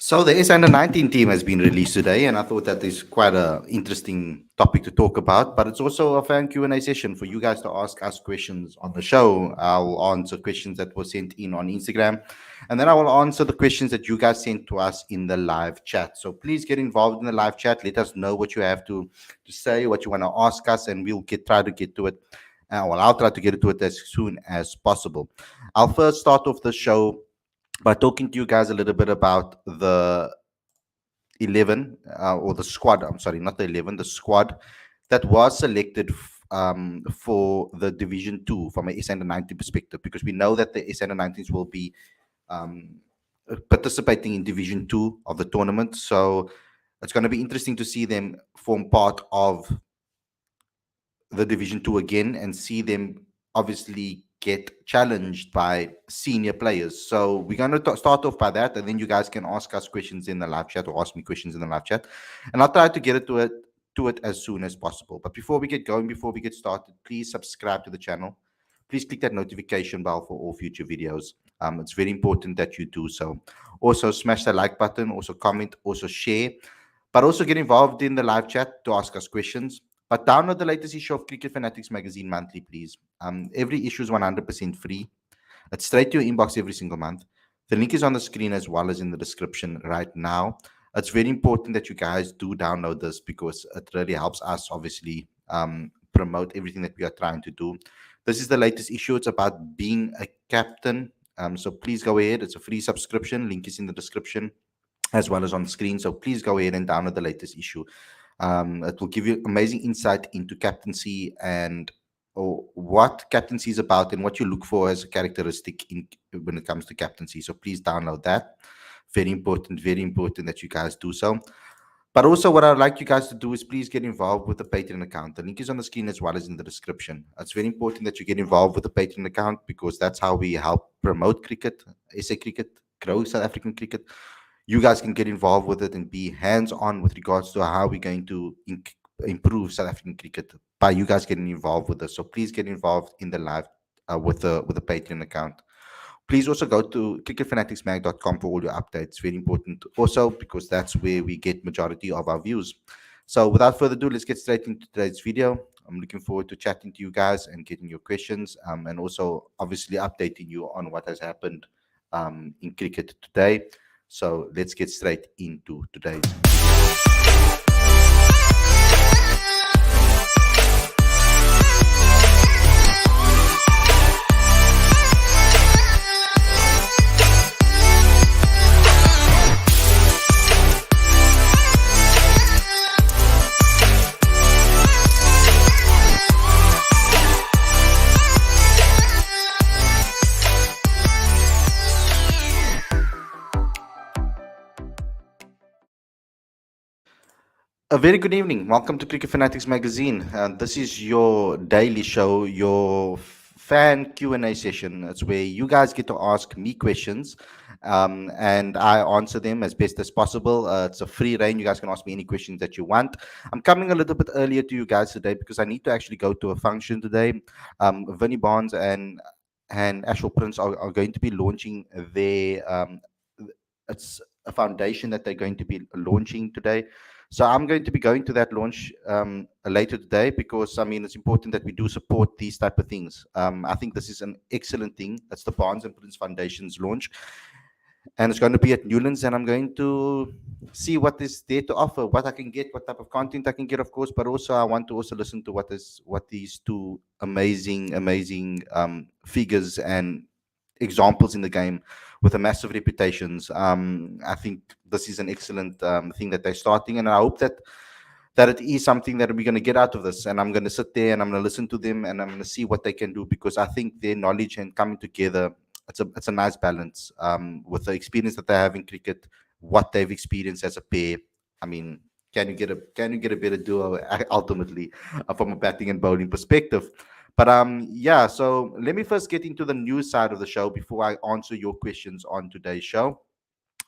So the S under 19 team has been released today, and I thought that is quite a interesting topic to talk about. But it's also a fan Q&A session for you guys to ask us questions on the show. I'll answer questions that were sent in on Instagram, and then I will answer the questions that you guys sent to us in the live chat. So please get involved in the live chat. Let us know what you have to say, what you want to ask us, and we'll try to get to it. I'll try to get to it as soon as possible. I'll first start off the show by talking to you guys a little bit about the 11 or the squad. I'm sorry, not the 11, the squad that was selected for the Division 2 from a S under 19 perspective, because we know that the S under 19s will be um, participating in Division 2 of the tournament. So it's going to be interesting to see them form part of the Division 2 again and see them obviously get challenged by senior players. So we're going to start off by that, and then you guys can ask us questions in the live chat or ask me questions in the live chat, and I'll try to get it as soon as possible. But before we get going, before we get started, please subscribe to the channel. Please click that notification bell for all future videos. It's very important that you do so. Also, smash the like button, also comment, also share, but also get involved in the live chat to ask us questions. But download the latest issue of Cricket Fanatics magazine monthly, please. Every issue is 100% free. It's straight to your inbox every single month. The link is on the screen as well as in the description right now. It's very important that you guys do download this because it really helps us, obviously, promote everything that we are trying to do. This is the latest issue. It's about being a captain. So please go ahead. It's a free subscription. Link is in the description as well as on the screen. So please go ahead and download the latest issue. It will give you amazing insight into captaincy and or what captaincy is about and what you look for as a characteristic when it comes to captaincy. So please download that. Very important that you guys do so. But also, what I'd like you guys to do is please get involved with the Patreon account. The link is on the screen as well as in the description. It's very important that you get involved with the Patreon account because that's how we help promote cricket, SA cricket, grow South African cricket. You guys can get involved with it and be hands-on with regards to how we're going to improve South African cricket by you guys getting involved with us. So please get involved in the live with the Patreon account. Please also go to cricketfanaticsmag.com for all your updates. Very important also because that's where we get majority of our views. So without further ado, let's get straight into today's video. I'm looking forward to chatting to you guys and getting your questions and also obviously updating you on what has happened in cricket today. So let's get straight into today's video. A very good evening. Welcome to Cricket Fanatics magazine. This is your daily show, your fan Q&A session. It's where you guys get to ask me questions and I answer them as best as possible. It's a free reign. You guys can ask me any questions that you want. I'm coming a little bit earlier to you guys today because I need to actually go to a function today. Vinnie Barnes and Ashwell Prince are going to be launching it's a foundation that they're going to be launching today. So I'm going to be going to that launch later today because I mean it's important that we do support these type of things. I think this is an excellent thing. That's the Barnes and Prince Foundation's launch, and it's going to be at Newlands. And I'm going to see what is there to offer, what I can get, what type of content I can get, of course. But also I want to also listen to what these two amazing figures and examples in the game with a massive reputations. I think this is an excellent thing that they're starting, and I hope that it is something that we're going to get out of this. And I'm going to sit there and I'm going to listen to them and I'm going to see what they can do because I think their knowledge and coming together, it's a nice balance with the experience that they have in cricket, what they've experienced as a pair. I mean, can you get a better duo ultimately from a batting and bowling perspective? But yeah, so let me first get into the news side of the show before I answer your questions on today's show.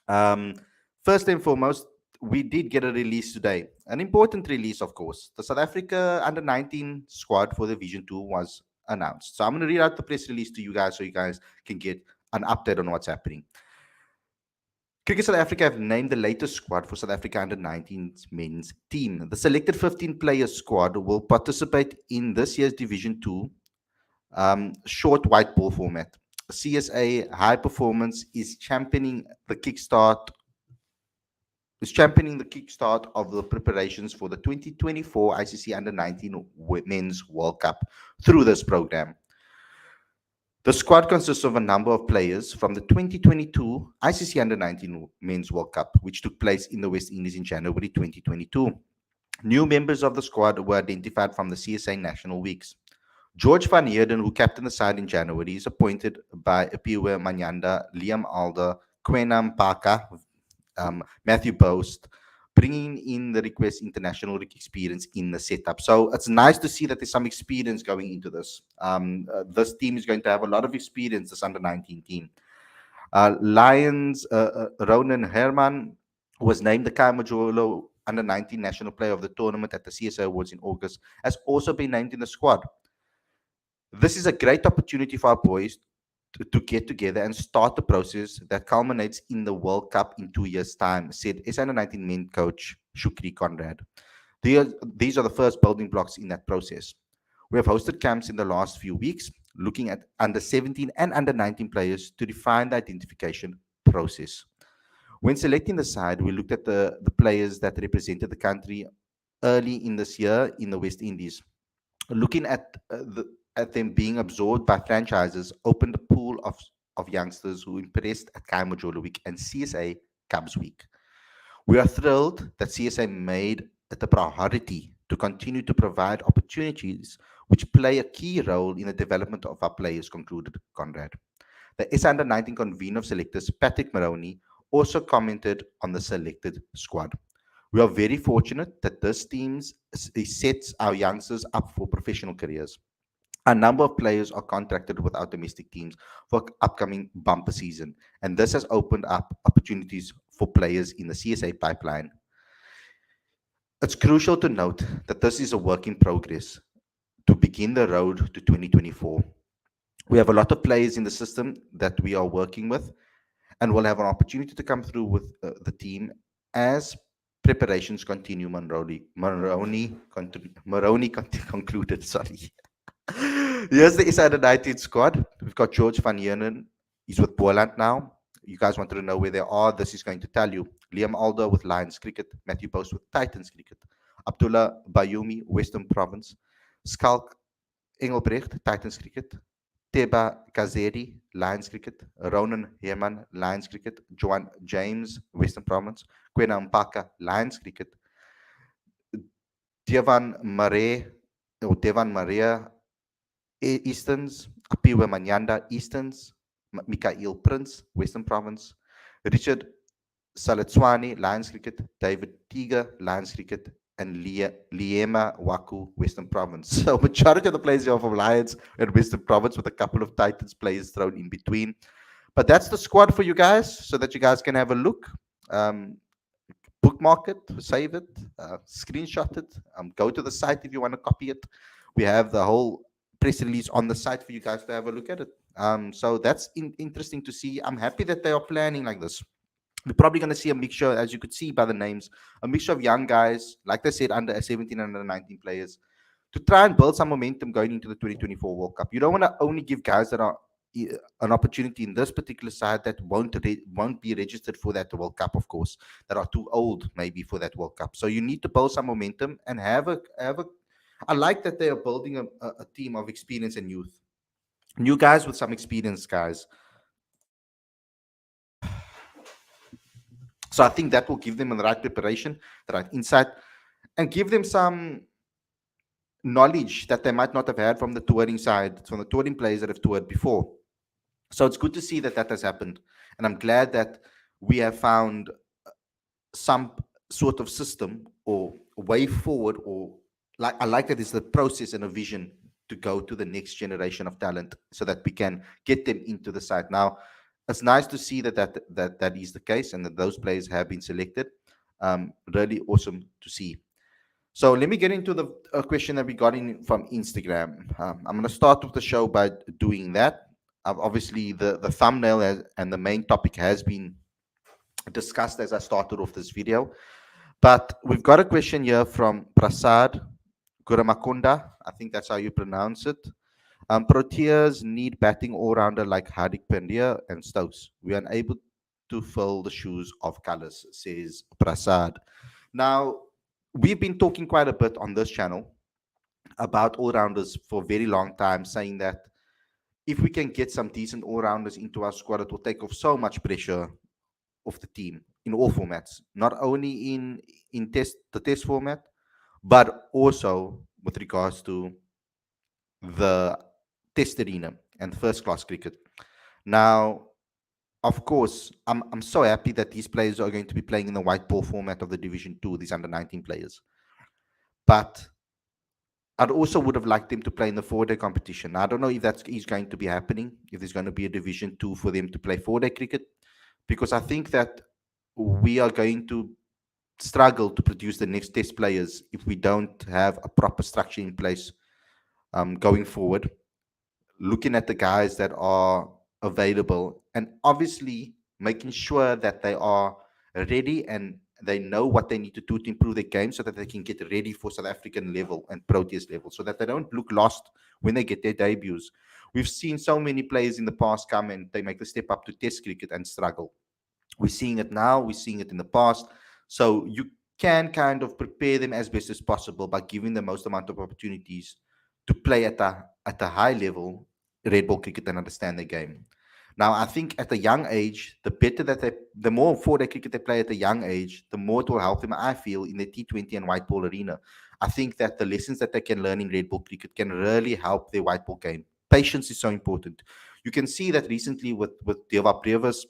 First and foremost, we did get a release today, an important release, of course. The South Africa under 19 squad for the Division 2 was announced. So I'm going to read out the press release to you guys so you guys can get an update on what's happening. Cricket South Africa have named the latest squad for South Africa under 19 men's team. The selected 15-player squad will participate in this year's Division 2 short white ball format. CSA High Performance is championing the kickstart of the preparations for the 2024 ICC Under 19 Men's World Cup through this program. The squad consists of a number of players from the 2022 ICC Under 19 Men's World Cup, which took place in the West Indies in January 2022. New members of the squad were identified from the CSA National Weeks. George van Heerden, who captained the side in January, is appointed by Apiwe Manyanda, Liam Alder, Kwena Mpaka, Matthew Boast, bringing in the request international experience in the setup. So it's nice to see that there's some experience going into this. This team is going to have a lot of experience, this under 19 team. Lions, Ronan Herman was named the Kamajolo under 19 national player of the tournament at the CSA Awards in August, has also been named in the squad. This is a great opportunity for our boys to get together and start the process that culminates in the World Cup in 2 years' time, said SA under 19 men coach Shukri Conrad. These are the first building blocks in that process. We have hosted camps in the last few weeks, looking at under 17 and under 19 players to define the identification process. When selecting the side, we looked at the players that represented the country early in this year in the West Indies. Looking at them being absorbed by franchises opened a pool of youngsters who impressed at Kaimojolo Week and CSA Cubs Week. We are thrilled that CSA made it a priority to continue to provide opportunities which play a key role in the development of our players, concluded Conrad. The S under 19 convener of selectors, Patrick Maroney, also commented on the selected squad. We are very fortunate that this team sets our youngsters up for professional careers. A number of players are contracted with our domestic teams for upcoming bumper season, and this has opened up opportunities for players in the CSA pipeline. It's crucial to note that this is a work in progress to begin the road to 2024. We have a lot of players in the system that we are working with, and will have an opportunity to come through with the team as preparations continue. Maroney concluded. Sorry. Here's the Isa 19 squad. We've got George van Heerden. He's with Boland now. You guys wanted to know where they are. This is going to tell you. Liam Alder with Lions Cricket. Matthew Post with Titans Cricket. Abdullah Bayoumi, Western Province. Skalk Engelbrecht, Titans Cricket. Teba Kazeri, Lions Cricket. Ronan Herman, Lions Cricket. Joan James, Western Province. Kwena Mpaka, Lions Cricket. Devan Maria, Easterns. Apiwe Manyanda, Easterns. Mikael Prince, Western Province. Richard Saletswani, Lions Cricket. David Tiga, Lions Cricket. And Liema Waku, Western Province. So majority of the players are from Lions and Western Province, with a couple of Titans players thrown in between. But that's the squad for you guys, so that you guys can have a look. Bookmark it, save it, screenshot it, go to the site if you want to copy it. We have the whole press release on the site for you guys to have a look at it. So that's interesting to see. I'm happy that they are planning like this. We're probably going to see a mixture, as you could see by the names, a mixture of young guys, like they said, under 17 and under 19 players, to try and build some momentum going into the 2024 World Cup. You don't want to only give guys that are an opportunity in this particular side that won't be registered for that World Cup, of course, that are too old maybe for that World Cup. So you need to build some momentum and have a. I like that they are building a team of experience and youth, new guys with some experience, guys. So I think that will give them the right preparation, the right insight, and give them some knowledge that they might not have had from the touring side, from the touring players that have toured before. So it's good to see that that has happened. And I'm glad that we have found some sort of system or way forward, or like I like that it's the process and a vision to go to the next generation of talent so that we can get them into the side. Now, it's nice to see that is the case and that those players have been selected. Really awesome to see. So let me get into the question that we got in from Instagram. I'm going to start with the show by doing that. Obviously, the thumbnail and the main topic has been discussed as I started off this video. But we've got a question here from Prasad Guramakunda. I think that's how you pronounce it. Proteas need batting all-rounder like Hardik Pandya and Stokes. We are unable to fill the shoes of colours, says Prasad. Now, we've been talking quite a bit on this channel about all-rounders for a very long time, saying that if we can get some decent all-rounders into our squad, it will take off so much pressure off the team in all formats, not only in the test format, but also with regards to the test arena and first class cricket. Now, of course, I'm so happy that these players are going to be playing in the white ball format of the Division 2, these under 19 players. But I'd also would have liked them to play in the 4-day competition. Now, I don't know if that is going to be happening, if there's going to be a Division 2 for them to play 4-day cricket, because I think that we are going to struggle to produce the next test players if we don't have a proper structure in place going forward, looking at the guys that are available and obviously making sure that they are ready and they know what they need to do to improve their game so that they can get ready for South African level and Proteas level so that they don't look lost when they get their debuts. We've seen so many players in the past come and they make the step up to test cricket and struggle. We're seeing it now, we're seeing it in the past. So you can kind of prepare them as best as possible by giving them most amount of opportunities to play at a high level red ball cricket and understand the game. Now, I think at a young age, the more 4-day cricket they play at a young age, the more it will help them, I feel, in the T20 and white ball arena. I think that the lessons that they can learn in red ball cricket can really help their white ball game. Patience is so important. You can see that recently with Deva Previs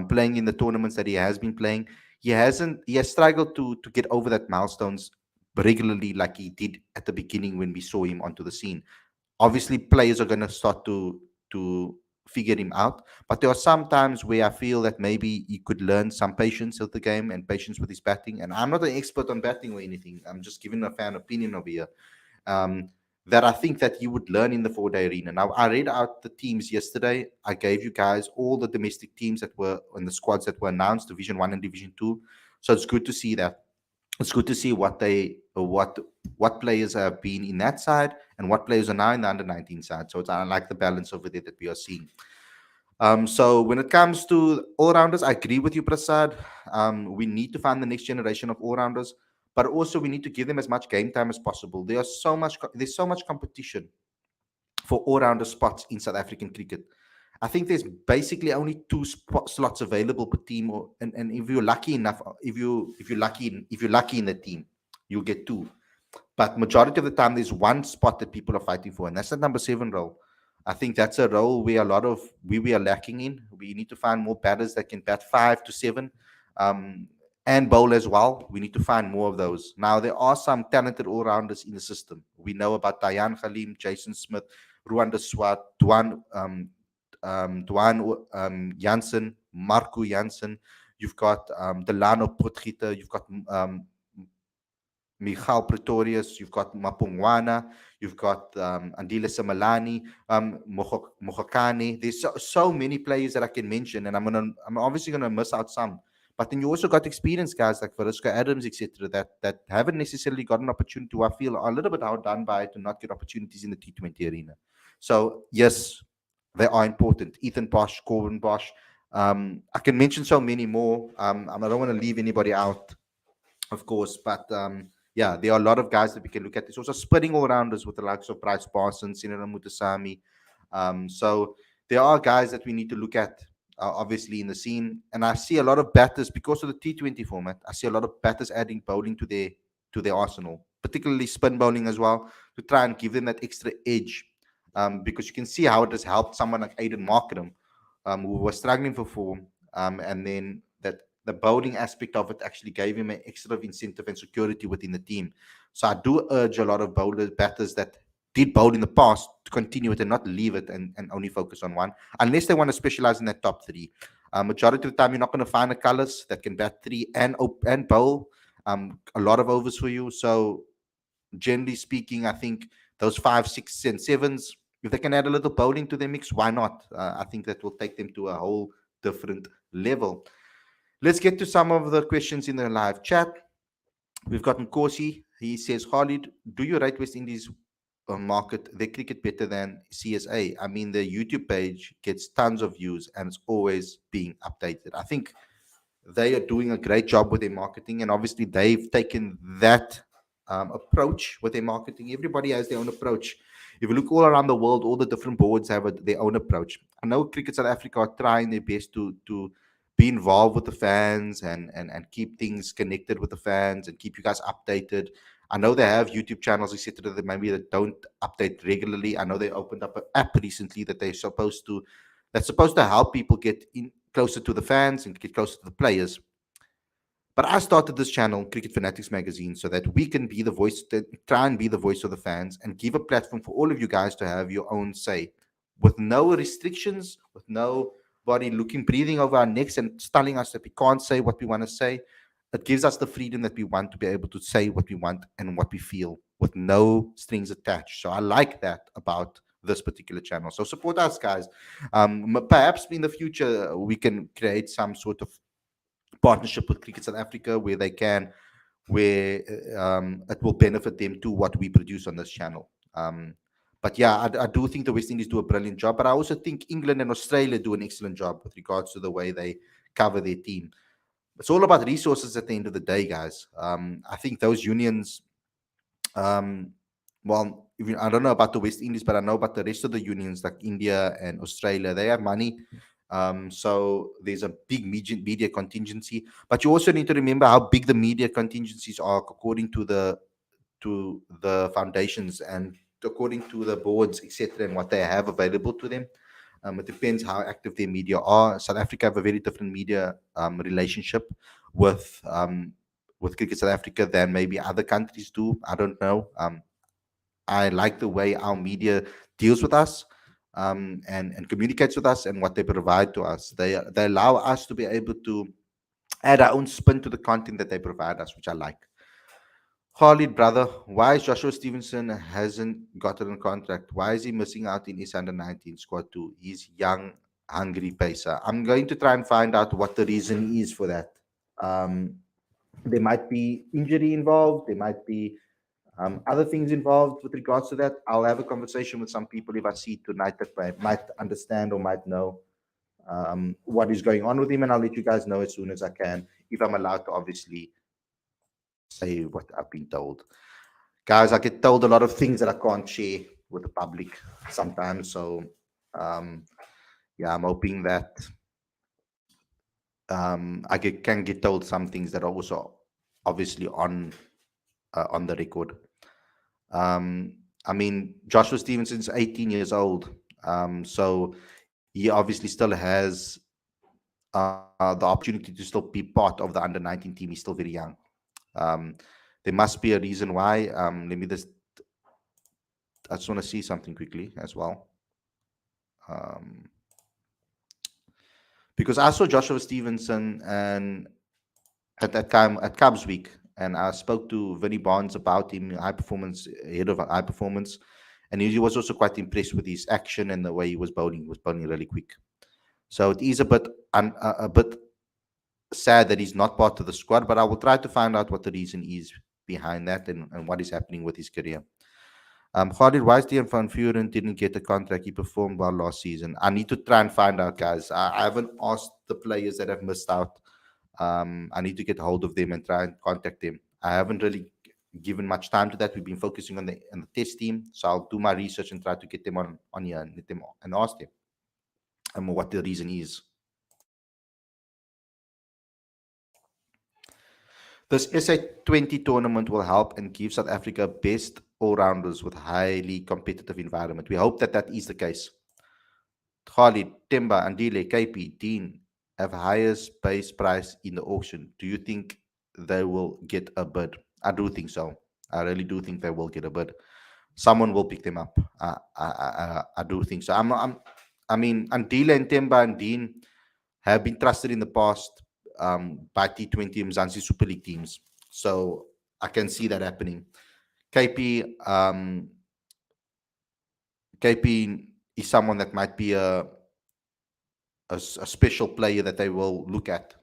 playing in the tournaments that he has been playing, he has struggled to get over that milestones regularly like he did at the beginning when we saw him onto the scene. Obviously, players are going to start to figure him out, but there are some times where I feel that maybe he could learn some patience of the game and patience with his batting. And I'm not an expert on batting or anything. I'm just giving a fan opinion over here. Um, that I think that you would learn in the 4-day arena. Now, I read out the teams yesterday. I gave you guys all the domestic teams that were on the squads that were announced, Division 1 and Division 2. So it's good to see that. It's good to see what players have been in that side and what players are now in the under 19 side. So I like the balance over there that we are seeing. So when it comes to all-rounders, I agree with you, Prasad. We need to find the next generation of all-rounders, but also we need to give them as much game time as possible. There's so much competition for all-rounder spots in South African cricket. I think there's basically only two slots available per team, and if you're lucky enough, if you're lucky in the team, you'll get two. But majority of the time, there's one spot that people are fighting for, and that's the number 7 role. I think that's a role where we are lacking in. We need to find more batters that can bat 5 to 7, um, and bowl as well. We need to find more of those. Now there are some talented all rounders in the system. We know about Diane Khalim, Jason Smith, Ruanda Swat, Dwan Jansen, Marco Jansen. You've got Delano Potgieter. You've got Michal Pretorius, you've got Mapungwana, you've got Andile Samalani, Mohokane. There's so many players that I can mention, and I'm obviously gonna miss out some. But then you also got experienced guys like Veruska Adams, etc., that haven't necessarily got an opportunity. I feel are a little bit outdone by it to not get opportunities in the T20 arena. So yes, they are important. Ethan Bosch, Corbin Bosch. I can mention so many more. I don't want to leave anybody out, of course, but yeah, there are a lot of guys that we can look at. There's also spinning all rounders with the likes of Bryce Parsons, Sinara Mutasami. So there are guys that we need to look at, obviously, in the scene. And I see a lot of batters because of the T20 format. I see a lot of batters adding bowling to their arsenal, particularly spin bowling as well, to try and give them that extra edge. Because you can see how it has helped someone like Aiden Markram, who was struggling for form, and then that the bowling aspect of it actually gave him an extra incentive and security within the team. So I do urge a lot of batters that did bowl in the past to continue it and not leave it and only focus on one, unless they want to specialize in that top 3. Majority of the time, you're not going to find a colors that can bat 3 and bowl a lot of overs for you. So generally speaking, I think those 5, 6, and 7s, if they can add a little bowling to their mix, why not? I think that will take them to a whole different level. Let's get to some of the questions in the live chat. We've gotten Corsi. He says, Khalid, do you rate West Indies market their cricket better than CSA? I mean, the YouTube page gets tons of views and it's always being updated. I think they are doing a great job with their marketing, and obviously they've taken that approach with their marketing. Everybody has their own approach. If you look all around the world, all the different boards have their own approach. I know Cricket South Africa are trying their best to be involved with the fans and keep things connected with the fans and keep you guys updated. I know they have YouTube channels, etc. That maybe that don't update regularly. I know they opened up an app recently that they're supposed to that's supposed to help people get in closer to the fans and get closer to the players. But I started this channel, Cricket Fanatics Magazine, so that we can be the voice, try and be the voice of the fans and give a platform for all of you guys to have your own say with no restrictions, with nobody breathing over our necks and telling us that we can't say what we want to say. It gives us the freedom that we want to be able to say what we want and what we feel with no strings attached. So I like that about this particular channel. So support us, guys. Perhaps in the future, we can create some sort of partnership with Cricket South Africa where they can, where it will benefit them to what we produce on this channel. But yeah, I do think the West Indies do a brilliant job, but I also think England and Australia do an excellent job with regards to the way they cover their team. It's all about resources at the end of the day, guys. I think those unions, um, well, I don't know about the West Indies, but I know about the rest of the unions like India and Australia. They have money. So there's a big media contingency, but you also need to remember how big the media contingencies are according to the foundations and according to the boards, etc., and what they have available to them. It depends how active their media are. South Africa have a very different media relationship with Cricket South Africa than maybe other countries do. I don't know. I like the way our media deals with us and communicates with us and what they provide to us. They allow us to be able to add our own spin to the content that they provide us, which I like. Khalid, brother, why is Joshua Stevenson hasn't gotten a contract? Why is he missing out in his under 19 squad too? He's young, hungry pacer. I'm going to try and find out what the reason is for that. Um, there might be injury involved. There might be other things involved with regards to that. I'll have a conversation with some people if I see tonight that might understand or might know what is going on with him, and I'll let you guys know as soon as I can, if I'm allowed to obviously say what I've been told. Guys, I get told a lot of things that I can't share with the public sometimes. So, um, yeah, I'm hoping that can get told some things that are also obviously on the record. I mean, Joshua Stevenson's 18 years old, so he obviously still has the opportunity to still be part of the under 19 team. He's still very young. Um, there must be a reason why. Let me just I just want to see something quickly as well. Um, because I saw Joshua Stevenson and at time at Cubs week, and I spoke to Vinny Barnes about him, high performance head of high performance, and he was also quite impressed with his action and the way he was bowling. He was bowling really quick. So it is a bit sad that he's not part of the squad, but I will try to find out what the reason is behind that and what is happening with his career. Khalid, why Stephen Van Vuren didn't get a contract? He performed well last season. I need to try and find out, guys. I haven't asked the players that have missed out. I need to get hold of them and try and contact them. I haven't really given much time to that. We've been focusing on the test team, so I'll do my research and try to get them on here and let them and ask them what the reason is. This SA20 tournament will help and give South Africa best all-rounders with highly competitive environment. We hope that that is the case. Khalid, Temba, Andile, KP, Dean have highest base price in the auction. Do you think they will get a bid? I do think so. I really do think they will get a bid. Someone will pick them up. I do think so. I mean, Andile and Temba and Dean have been trusted in the past by T20 Mzansi Super League teams. So I can see that happening. KP, KP is someone that might be a special player that they will look at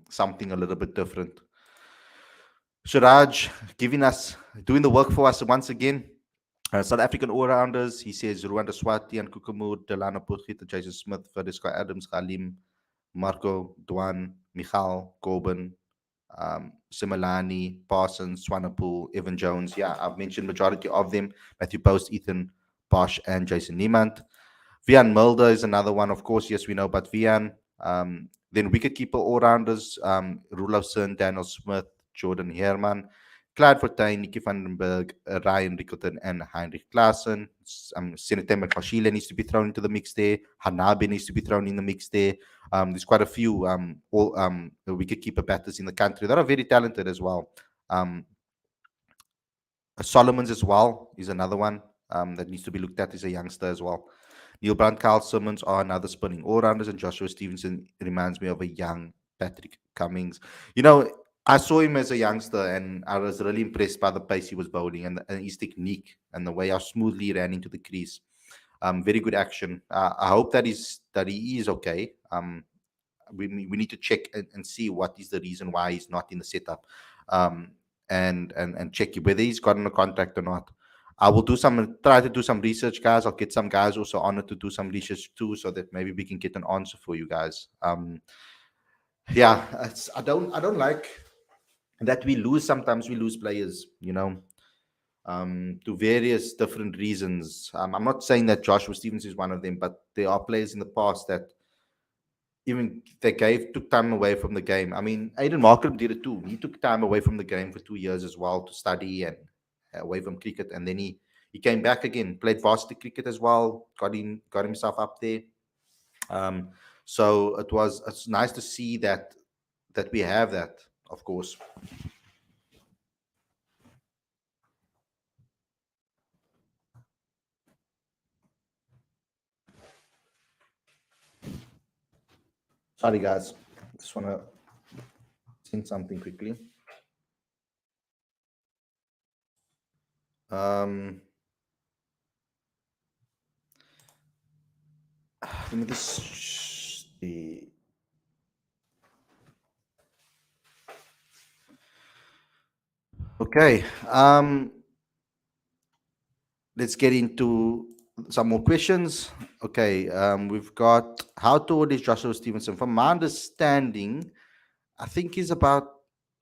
something a little bit different. Suraj giving us, doing the work for us once again. South African all-rounders, he says Rwanda Swati and Kukumud, Delano Puchit, Jason Smith, Federico Adams, Halim, Marco, Dwan, Michal, Corbin, Similani, Parsons, Swanepoel, Evan Jones. Yeah, I've mentioned majority of them. Matthew Post, Ethan Bosch, and Jason Niemand. Vian Mulder is another one, of course. Yes, we know about Vian. Then wicketkeeper all-rounders, Rulofson, Daniel Smith, Jordan Herman, Clyde Fortuyn, Nicky van den Berg, Ryan Rickerton, and Heinrich Klaassen. Senator Mashila needs to be thrown into the mix there. Hanabe needs to be thrown in the mix there. There's quite a few all wicketkeeper batters in the country that are very talented as well. Solomons as well is another one that needs to be looked at as a youngster as well. Neil Brandt, Carl Simmons are another spinning all-rounders, and Joshua Stevenson reminds me of a young Patrick Cummings. You know, I saw him as a youngster, and I was really impressed by the pace he was bowling and his technique and the way how smoothly he ran into the crease. Very good action. I hope that he is okay. We need to check and see what is the reason why he's not in the setup, um, and check whether he's gotten a contract or not. I will try to do some research, guys. I'll get some guys also on it to do some research too, so that maybe we can get an answer for you guys. Yeah, I don't like that we lose. Sometimes we lose players, to various different reasons. I'm not saying that Joshua Stevens is one of them, but there are players in the past that even they took time away from the game. I mean, Aiden Markham did it too. He took time away from the game for 2 years as well to study and away from cricket, and then he came back again, played varsity cricket as well, got himself up there. Um, so it's nice to see that we have that, of course. Sorry, guys, just want to send something quickly. Um, let me just see. Okay. Let's get into some more questions. Okay, we've got how tall is Joshua Stevenson? From my understanding, I think he's about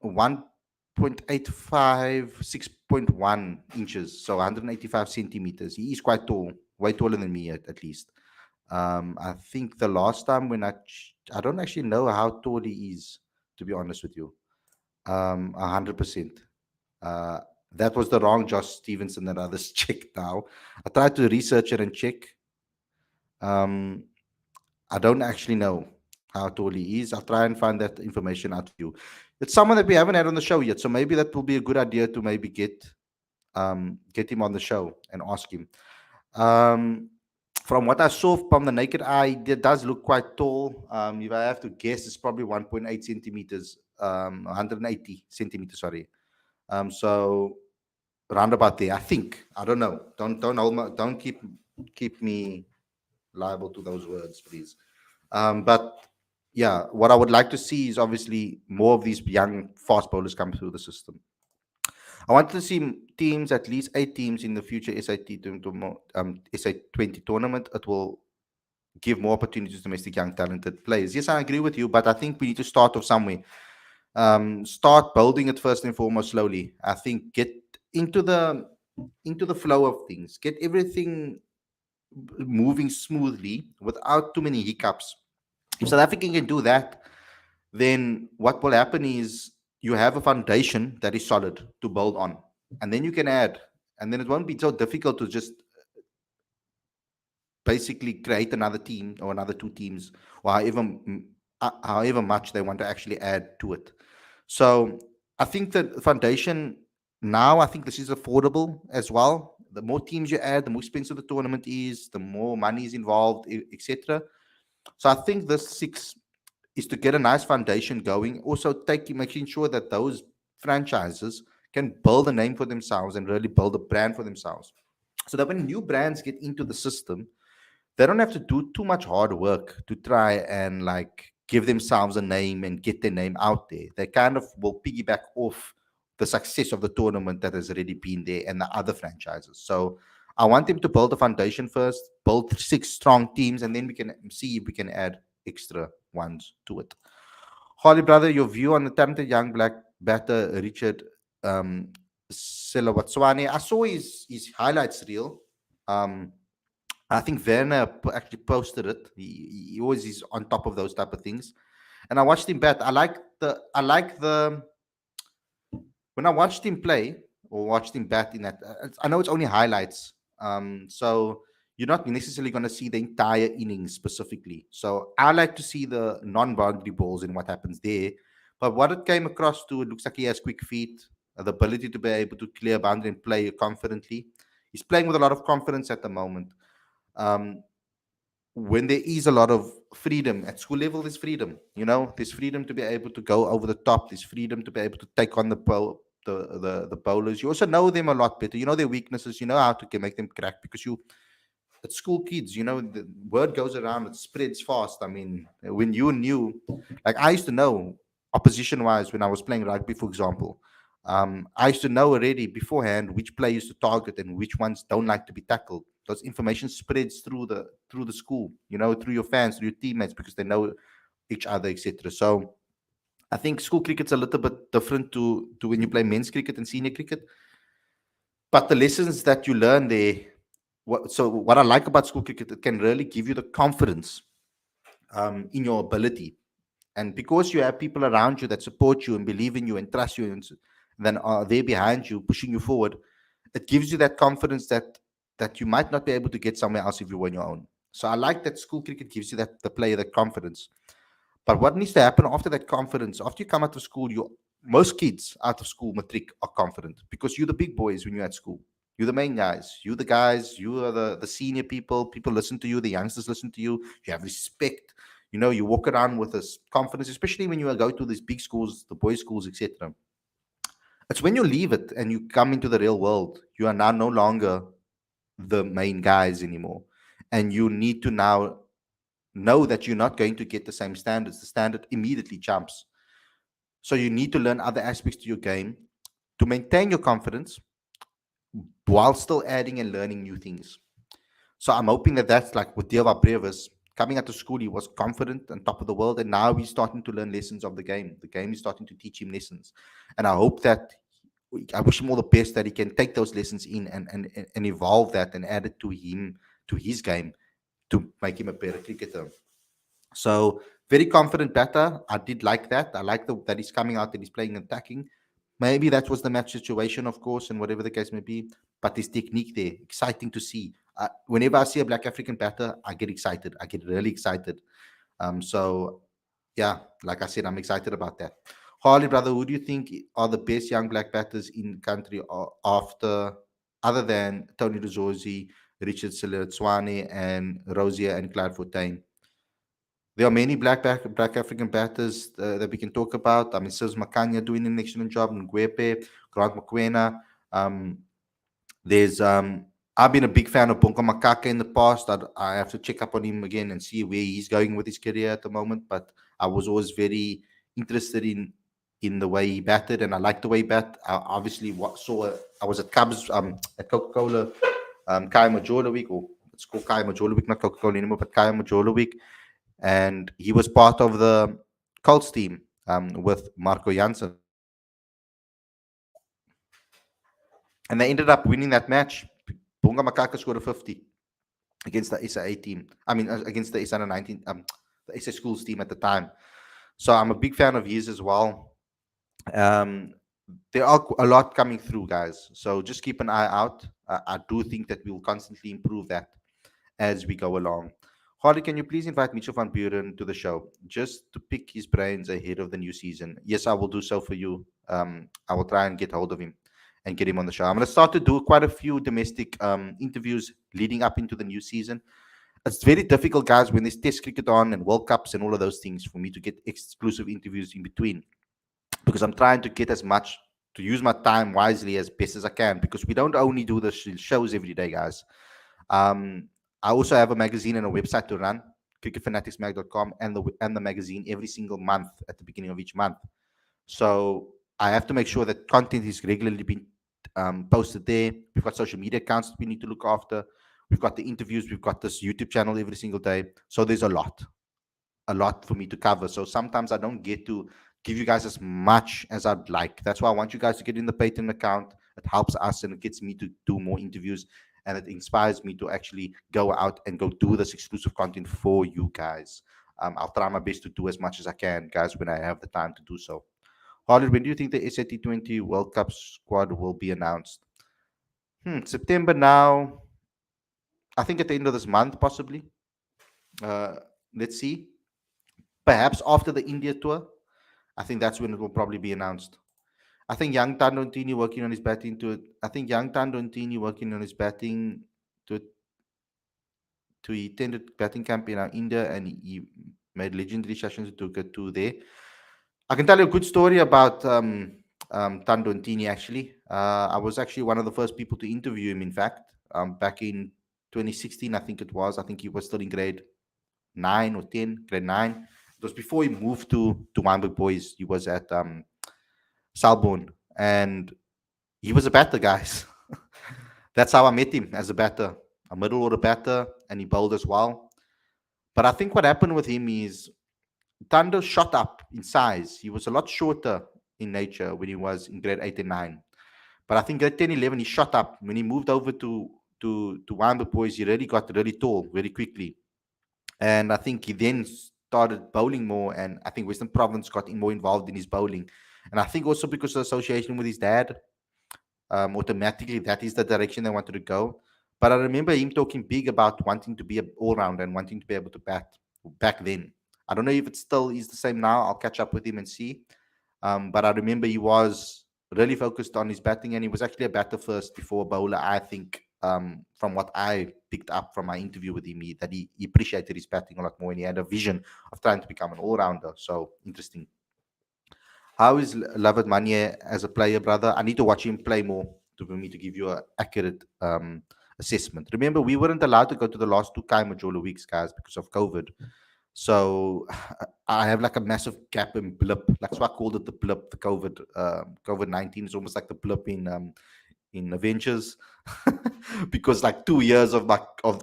1.85, 6.1 inches, so 185 centimeters. He is quite tall, way taller than me at least. I think the last time I don't actually know how tall he is, to be honest with you. 100%. Uh, that was the wrong Josh Stevenson that others checked now. I tried to research it and check. Um, I don't actually know how tall he is. I'll try and find that information out for you. It's someone that we haven't had on the show yet, so maybe that will be a good idea to maybe get him on the show and ask him. Um, from what I saw from the naked eye, it does look quite tall. If I have to guess, it's probably 1.8 centimeters, 180 centimeters, sorry. So roundabout there, I think. I don't know. Don't keep me liable to those words, please. But yeah, what I would like to see is obviously more of these young fast bowlers come through the system. I want to see teams, at least 8 teams in the future SA20 tournament. It will give more opportunities to domestic young talented players. Yes, I agree with you, but I think we need to start off somewhere. Start building it first and foremost slowly. I think get into the flow of things, get everything moving smoothly without too many hiccups. If South Africa can do that, then what will happen is you have a foundation that is solid to build on, and then you can add, and then it won't be so difficult to just basically create another team or another two teams, or however much they want to actually add to it. So I think that foundation now, I think this is affordable as well. The more teams you add, the more expensive the tournament is, the more money is involved, etc. So I think this six is to get a nice foundation going. Also, making sure that those franchises can build a name for themselves and really build a brand for themselves, so that when new brands get into the system, they don't have to do too much hard work to try and like give themselves a name and get their name out there. They kind of will piggyback off the success of the tournament that has already been there and the other franchises. So I want them to build a foundation first, build six strong teams, and then we can see if we can add extra ones to it. Holly, brother, your view on the talented young black batter Richard um, Selawatswane. I saw his highlights reel. Um, I think Werner actually posted it. He always is on top of those type of things. And I watched him bat. I like the when I watched him play or watched him bat in that. I know it's only highlights. So you're not necessarily going to see the entire innings specifically. So I like to see the non-boundary balls and what happens there. But what it came across to, it looks like he has quick feet, the ability to be able to clear boundary and play confidently. He's playing with a lot of confidence at the moment. Um, when there is a lot of freedom at school level, there's freedom. There's freedom to be able to go over the top. There's freedom to be able to take on the bowlers. You also know them a lot better. You know their weaknesses. You know how to make them crack because you at school kids. The word goes around. It spreads fast. I mean, when you knew, like I used to know opposition wise when I was playing rugby, for example. I used to know already beforehand which players to target and which ones don't like to be tackled. Those information spreads through the school, through your fans, through your teammates, because they know each other, etc. So I think school cricket's a little bit different to when you play men's cricket and senior cricket. But the lessons that you learn there, what I like about school cricket, it can really give you the confidence in your ability. And because you have people around you that support you and believe in you and trust you and then are there behind you, pushing you forward, it gives you that confidence that you might not be able to get somewhere else if you were on your own. So I like that school cricket gives you the player that confidence. But what needs to happen after that confidence, after you come out of school, most kids out of school, matric, are confident because you're the big boys when you're at school. You're the main guys. You're the guys. You are the senior people. People listen to you. The youngsters listen to you. You have respect. You walk around with this confidence, especially when you go to these big schools, the boys' schools, etc. It's when you leave it and you come into the real world, you are now no longer the main guys anymore. And you need to now know that you're not going to get the same standards. The standard immediately jumps. So you need to learn other aspects to your game to maintain your confidence while still adding and learning new things. So I'm hoping that that's like with Deva Brevis. Coming out of school, he was confident and top of the world, and now he's starting to learn lessons of the game. The game is starting to teach him lessons, and I hope that I wish him all the best that he can take those lessons in and evolve that and add it to his game to make him a better cricketer. So very confident batter. I did like that. I like that he's coming out and he's playing attacking. Maybe that was the match situation, of course, and whatever the case may be. But his technique there, exciting to see. Whenever I see a Black African batter, I get excited. I get really excited. So, yeah, like I said, I'm excited about that. Harley, brother, who do you think are the best young black batters in the country after, other than Tony Rizorzi, Richard Swane, and Rosier and Clyde Fontaine? There are many black African batters that we can talk about. I mean, Sis Makanya doing an excellent job, Ngwepe, Grant Mokwena. Um, there's I've been a big fan of Bonko Makaka in the past. I have to check up on him again and see where he's going with his career at the moment. But I was always very interested in the way he batted, and I liked the way he bat. I obviously I was at Cubs at Coca Cola Kai Majola week, or it's called Kai Majola week, not Coca Cola anymore, but Kai Majola week, and he was part of the Colts team with Marco Janssen, and they ended up winning that match. Bunga Makaka scored a 50 against the SA team. I mean, against the SA 19, the SA schools team at the time. So I'm a big fan of his as well. Um, there are a lot coming through, guys. So just keep an eye out. I do think that we'll constantly improve that as we go along. Harley, can you please invite Mitchell van Buren to the show just to pick his brains ahead of the new season? Yes, I will do so for you. I will try and get hold of him and get him on the show. I'm going to start to do quite a few domestic interviews leading up into the new season. It's very difficult, guys, when there's Test cricket on and World Cups and all of those things for me to get exclusive interviews in between, because I'm trying to get as much to use my time wisely as best as I can, because we don't only do the shows every day, guys. I also have a magazine and a website to run, cricketfanaticsmag.com, and the magazine every single month at the beginning of each month. So I have to make sure that content is regularly being posted there. We've got social media accounts that we need to look after. We've got the interviews. We've got this YouTube channel every single day. So there's a lot for me to cover. So sometimes I don't get to give you guys as much as I'd like. That's why I want you guys to get in the Patron account. It helps us and it gets me to do more interviews, and it inspires me to actually go out and go do this exclusive content for you guys. I'll try my best to do as much as I can, guys, when I have the time to do so. Khalid, when do you think the SAT20 World Cup squad will be announced? September now. I think at the end of this month, possibly. Uh, let's see. Perhaps after the India tour. I think that's when it will probably be announced. I think young Tandontini working on his batting to it. I think young Tandontini working on his batting to he attended batting camp in India, and he made legendary sessions to get to there. I can tell you a good story about Tandontini actually. I was actually one of the first people to interview him, in fact, back in 2016, I think it was. I think he was still in grade 9 or 10, grade 9. It was before he moved to Weinberg Boys. He was at Selborne, and he was a batter, guys. That's how I met him, as a batter, a middle order batter, and he bowled as well. But I think what happened with him is Thunder shot up in size. He was a lot shorter in nature when he was in grade 8 and 9. But I think grade 10, 11, he shot up. When he moved over to Weinberg Boys, he really got really tall very quickly. And I think he then started bowling more, and I think Western Province got more involved in his bowling. And I think also because of association with his dad, automatically that is the direction they wanted to go. But I remember him talking big about wanting to be an all-rounder and wanting to be able to bat back then. I don't know if it still is the same now. I'll catch up with him and see. But I remember he was really focused on his batting, and he was actually a batter first before a bowler. I think, from what I picked up from my interview with him, that he appreciated his batting a lot more, and he had a vision of trying to become an all-rounder. So interesting. How is Lavat Manye as a player, brother? I need to watch him play more for me to give you an accurate assessment. Remember, we weren't allowed to go to the last two Kai Majolo weeks, guys, because of COVID. So I have like a massive gap and blip. That's why I called it the blip, the COVID-19 is almost like the blip in Avengers, because like 2 years of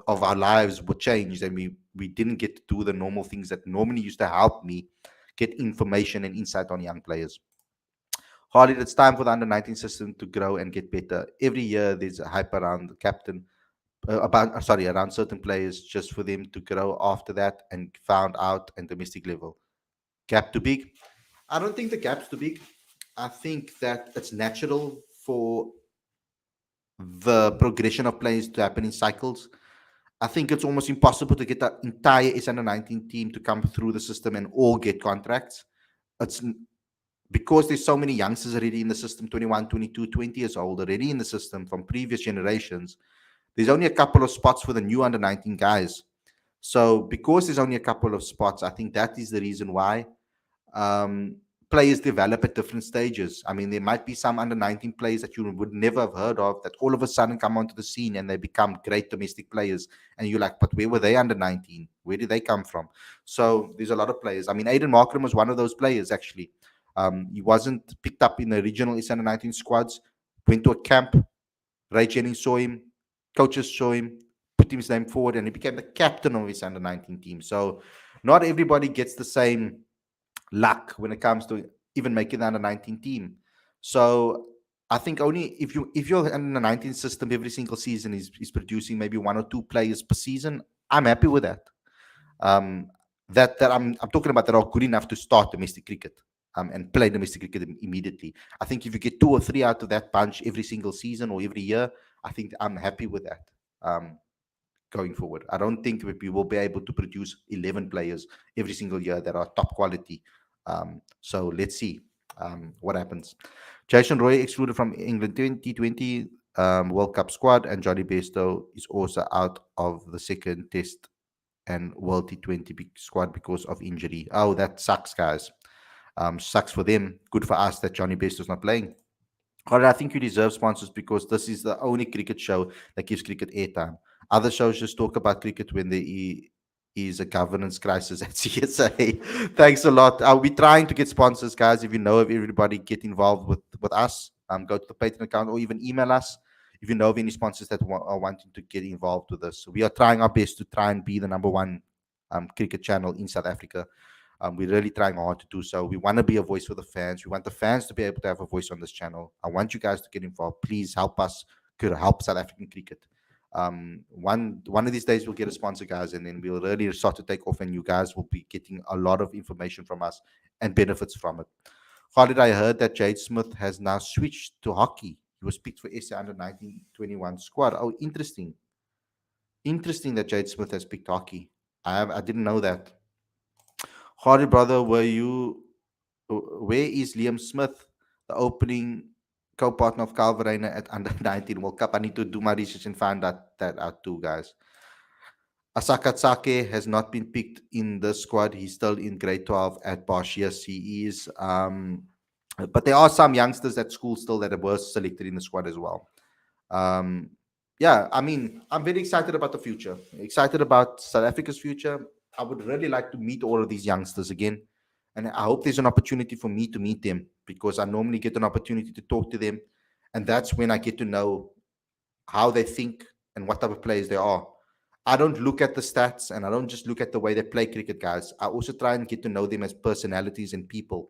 our lives were changed, and we didn't get to do the normal things that normally used to help me get information and insight on young players. Khalid, it's time for the under 19 system to grow and get better. Every year there's a hype around the captain, around certain players, just for them to grow after that and found out and domestic level. Gap too big? I don't think the gap's too big. I think that it's natural for the progression of players to happen in cycles. I think it's almost impossible to get the entire S under 19 team to come through the system and all get contracts. It's because there's so many youngsters already in the system, 21, 22, 20 years old, already in the system from previous generations. There's only a couple of spots for the new under 19 guys. So because there's only a couple of spots, I think that is the reason why players develop at different stages. I mean, there might be some under 19 players that you would never have heard of that all of a sudden come onto the scene and they become great domestic players. And you're like, but where were they under 19? Where did they come from? So there's a lot of players. I mean, Aiden Markram was one of those players, actually. He wasn't picked up in the original S under 19 squads, went to a camp. Ray Jennings saw him, coaches saw him, put his name forward, and he became the captain of his under 19 team. So not everybody gets the same luck when it comes to even making the under 19 team. So I think only if you're under the 19 system every single season is producing maybe one or two players per season, I'm happy with that. That I'm talking about that are good enough to start domestic cricket. And play domestic cricket immediately. I think if you get two or three out of that bunch every single season or every year, I think I'm happy with that going forward. I don't think we will be able to produce 11 players every single year that are top quality. So let's see what happens. Jason Roy excluded from England 2020 World Cup squad, and Johnny Bairstow is also out of the second test and World T20 squad because of injury. Oh, that sucks, guys. Sucks for them. Good for us that Johnny Best is not playing. Or I think you deserve sponsors because this is the only cricket show that gives cricket airtime. Other shows just talk about cricket when they is a governance crisis at CSA. Thanks a lot. We're trying to get sponsors, guys. If you know of everybody, get involved with us. Go to the Patron account or even email us if you know of any sponsors that are wanting to get involved with us. So we are trying our best to try and be the number one cricket channel in South Africa. We're really trying hard to do so. We want to be a voice for the fans. We want the fans to be able to have a voice on this channel. I want you guys to get involved. Please help us. Could help South African cricket. One of these days we'll get a sponsor, guys, and then we'll really start to take off, and you guys will be getting a lot of information from us and benefits from it. Khalid, I heard that Jade Smith has now switched to hockey. He was picked for SA under 1921 squad. Oh, interesting. Interesting that Jade Smith has picked hockey. I didn't know that. Khalid, brother, where is Liam Smith, the opening co-partner of Calvarina at under 19 World Cup? I need to do my research and find that out too, guys. Asaka Sake has not been picked in the squad. He's still in grade 12 at Bosch. Yes, he is. But there are some youngsters at school still that were selected in the squad as well. Yeah, I mean, I'm very excited about the future. Excited about South Africa's future. I would really like to meet all of these youngsters again. And I hope there's an opportunity for me to meet them, because I normally get an opportunity to talk to them. And that's when I get to know how they think and what type of players they are. I don't look at the stats, and I don't just look at the way they play cricket, guys. I also try and get to know them as personalities and people,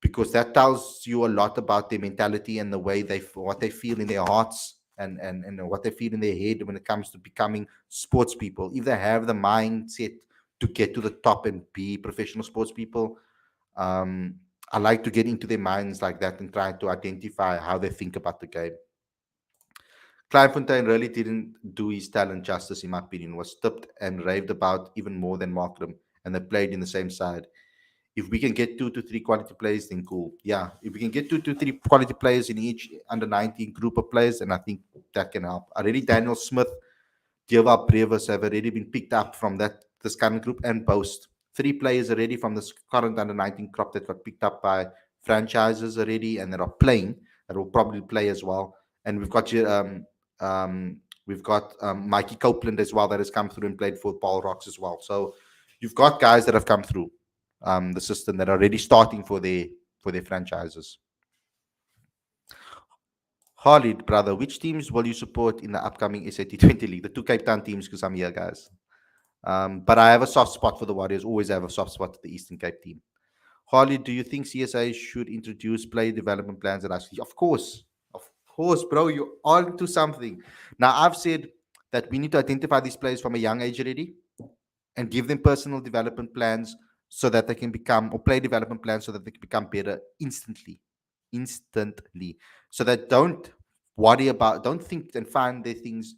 because that tells you a lot about their mentality and the way what they feel in their hearts, and what they feel in their head when it comes to becoming sports people. If they have the mindset to get to the top and be professional sports people, I like to get into their minds like that and try to identify how they think about the game. Kleinfontein really didn't do his talent justice, in my opinion. Was tipped and raved about even more than Markram, and they played in the same side. If we can get 2 to 3 quality players, then cool. Yeah, if we can get 2 to 3 quality players in each under 19 group of players, then I think that can help. Already Daniel Smith, Deva Brevis have already been picked up from this current group, and Boast. 3 players already from this current under 19 crop that got picked up by franchises already, and that are playing, that will probably play as well. And we've got Mikey Copeland as well, that has come through and played for Paul Rocks as well. So you've got guys that have come through the system that are already starting for their franchises. Khalid, brother, which teams will you support in the upcoming SAT20 League? The 2 Cape Town teams, because I'm here, guys. But I have a soft spot for the Warriors. Always have a soft spot for the Eastern Cape team. Khalid, do you think CSA should introduce player development plans at us? Of course, bro. You're on to something. Now, I've said that we need to identify these players from a young age already and give them personal development plans so that they can become, or play development plans so that they can become better instantly. So that don't think and find their things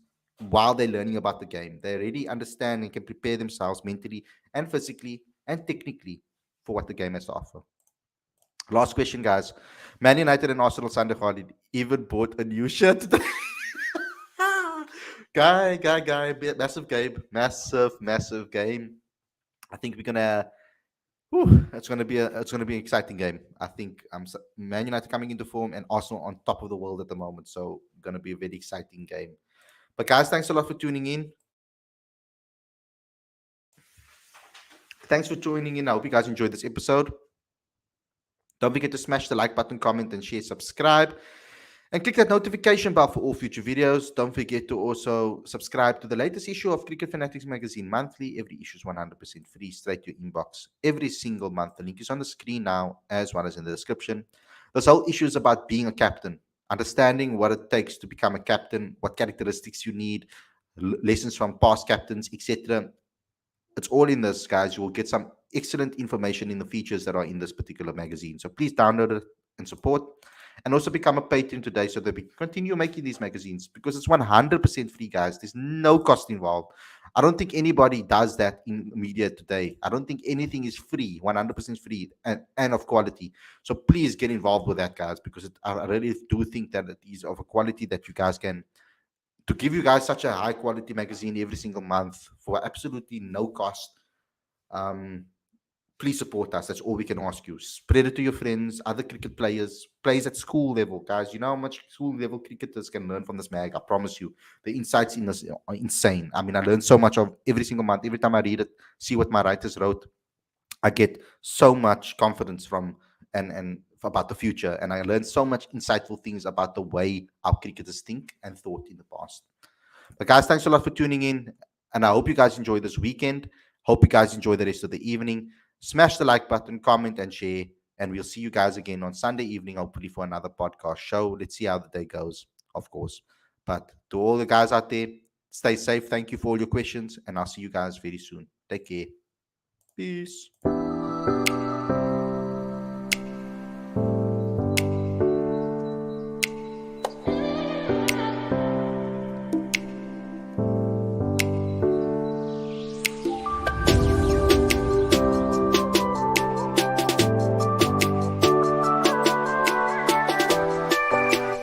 while they're learning about the game. They already understand and can prepare themselves mentally and physically and technically for what the game has to offer. Last question, guys. Man United and Arsenal Sunday, Khalid even bought a new shirt today. guy, massive game. I think we're gonna. It's gonna be an exciting game. I think Man United coming into form and Arsenal on top of the world at the moment. So gonna be a very exciting game. But guys, thanks a lot for tuning in. Thanks for tuning in. I hope you guys enjoyed this episode. Don't forget to smash the like button, comment, and share, subscribe. And click that notification bell for all future videos. Don't forget to also subscribe to the latest issue of Cricket Fanatics magazine monthly. Every issue is 100% free, straight to your inbox every single month. The link is on the screen now, as well as in the description. This whole issue is about being a captain, understanding what it takes to become a captain, what characteristics you need, lessons from past captains, etc. It's all in this, guys. You will get some excellent information in the features that are in this particular magazine. So please download it and support. And also become a patron today so that we can continue making these magazines, because it's 100% free, guys. There's no cost involved. I don't think anybody does that in media today. I don't think anything is free, 100% free and of quality. So please get involved with that, guys, because I really do think that it is of a quality that you guys can, to give you guys such a high quality magazine every single month for absolutely no cost. please support us. That's all we can ask you. Spread it to your friends, other cricket players, plays at school level, guys. You know how much school level cricketers can learn from this mag. I promise you. The insights in this are insane. I mean, I learn so much of every single month. Every time I read it, see what my writers wrote, I get so much confidence from and about the future, and I learned so much insightful things about the way our cricketers think and thought in the past. But guys, thanks a lot for tuning in, and I hope you guys enjoy this weekend. Hope you guys enjoy the rest of the evening. Smash the like button, comment, and share, and we'll see you guys again on Sunday evening, hopefully for another podcast show. Let's see how the day goes, of course. But to all the guys out there, stay safe. Thank you for all your questions, and I'll see you guys very soon. Take care. Peace.